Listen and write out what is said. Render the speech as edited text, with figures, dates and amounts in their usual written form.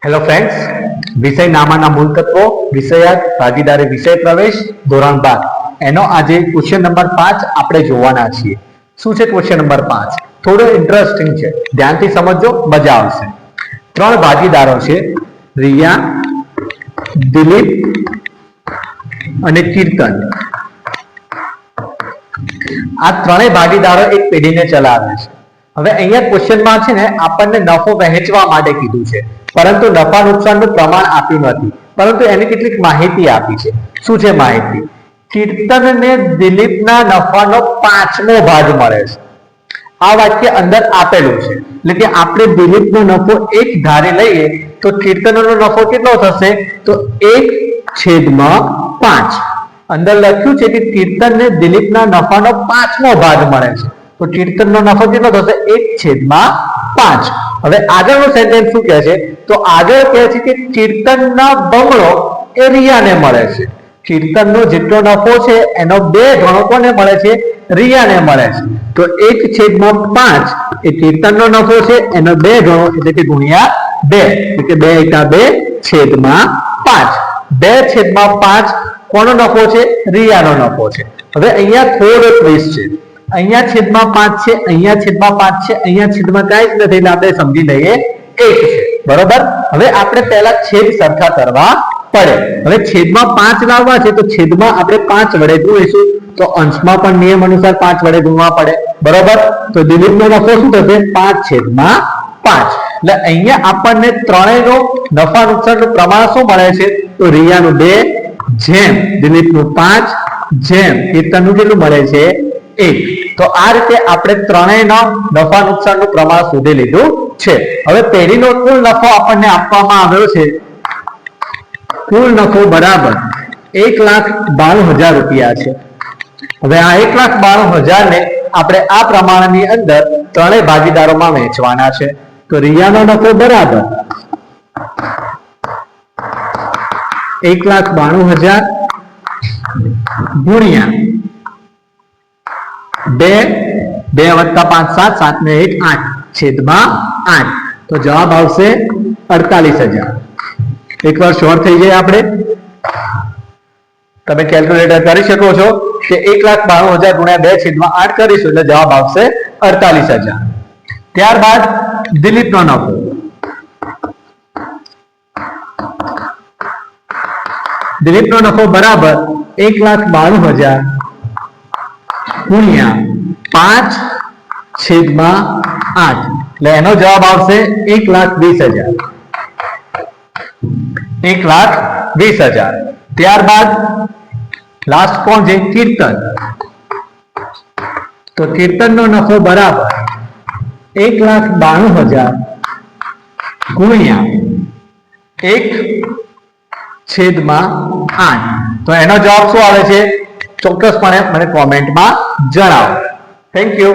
Hello friends, વિષય નામાના મૂળ તત્વો, વિષયાર્થ, ભાગીદારી, વિષય પ્રવેશ, ધોરણ 12 એનો આજે ક્વેશ્ચન નંબર 5 આપણે જોવાના છીએ. શું છે ક્વેશ્ચન નંબર 5? થોડો ઇન્ટરેસ્ટિંગ છે, ધ્યાનથી સમજજો, મજા આવશે. 3 ભાગીદારો છે, રિયા, દિલીપ અને કીર્તન. આ ત્રણેય ભાગીદારો એક પેઢીને ચલાવે છે. હવે અહીંયા ક્વેશ્ચનમાં છે ને આપણને નફો વહેંચવા માટે કીધું છે, પરંતુ નફા નુકસાનનું પ્રમાણ આપ્યું નથી, પરંતુ એની કેટલીક માહિતી આપી છે. શું છે માહિતી? કીર્તનને દિલીપના નફાનો 5મો ભાગ મળે છે. આ વાક્ય અંદર આપેલું છે, એટલે કે આપણે દિલીપનો નફો એક ધારે લઈએ તો કીર્તનનો નફો કેટલો થશે? તો 1/5. અંદર લખ્યું છે કે કીર્તનને દિલીપના નફાનો 5મો ભાગ મળે છે, તો કીર્તનનો નફો કેટલો થશે? 1/5. હવે આગળનું સેન્ટેન્સ શું કહે છે? તો આગળ કહે છે કે કીર્તનના બમણો એ રિયાને મળે છે. કીર્તનનો જેટલો નફો છે એનો 2 ગણો કોને મળે છે? રિયાને મળે છે. તો 1/5 એ કીર્તનનો નફો છે, એનો 2 ગણો એટલે કે ગુણ્યા 2, એટલે કે 2 × 2/5. 2/5 કોનો નફો છે? રિયાનો નફો છે. હવે અહીંયા થોડો ટ્વિસ્ટ છે. અહીંયા છેદમાં 5 છે, અહીંયા છેદમાં 5 છે, અહીંયા છેદમાં કાંઈ જ નથી, એટલે આપણે સમજી લઈએ 1 છે. બરોબર? હવે આપણે પહેલા છેદ સરખા કરવા પડે. હવે છેદમાં 5 લાવવા છે તો છેદમાં આપણે 5 વડે ગુણીશું, તો અંશમાં પણ નિયમ અનુસાર 5 વડે ગુણવા પડે. બરોબર? તો દિલીપનો નફો શું થશે? 5/5. એટલે અહીંયા આપણને ત્રણેયનો નફા નુકસાનનું પ્રમાણ શું મળે છે? તો રિયાનું 2 જેમ દિલીપનું 5 જેમ કીર્તનનું કેટલું મળે છે? 1. તો આ રીતે આપણે ત્રણેયના નફા નુકસાનનું પ્રમાણ શોધી લીધું છે. હવે પેઢીનો કુલ નફો આપણને આપવામાં આવ્યો છે. કુલ નફો બરાબર 1,92,000 રૂપિયા છે. હવે આ 1,92,000 ને આપણે આ પ્રમાણની અંદર ત્રણેય ભાગીદારોમાં વહેંચવાના છે. તો રિયાનો નફો બરાબર 1,92,000 ગુણ્યા 2 + 5 7 7 ને 1 8 છેદમાં 8. તો જવાબ આવશે 48,000. એકવાર શોર્ટ થઈ જાય આપણે, તમે કેલ્ક્યુલેટર કરી શકો છો કે 1,92,000 ગુણ્યા 2/8 કરીશું એટલે જવાબ આવશે 48,000. ત્યારબાદ દિલીપનો નફો. દિલીપનો નફો બરાબર 1,92,000 ગુણ્યા 5/8 એટલે એનો જવાબ આવશે 1,20,000. 1,20,000. ત્યારબાદ લાસ્ટ કોણ છે? કીર્તન. તો કીર્તનનો નફો બરાબર 1,92,000 ગુણ્યા 1/8. તો એનો જવાબ શું આવે છે? ચોક્કસપણે મને કોમેન્ટમાં જણાવો. Thank you.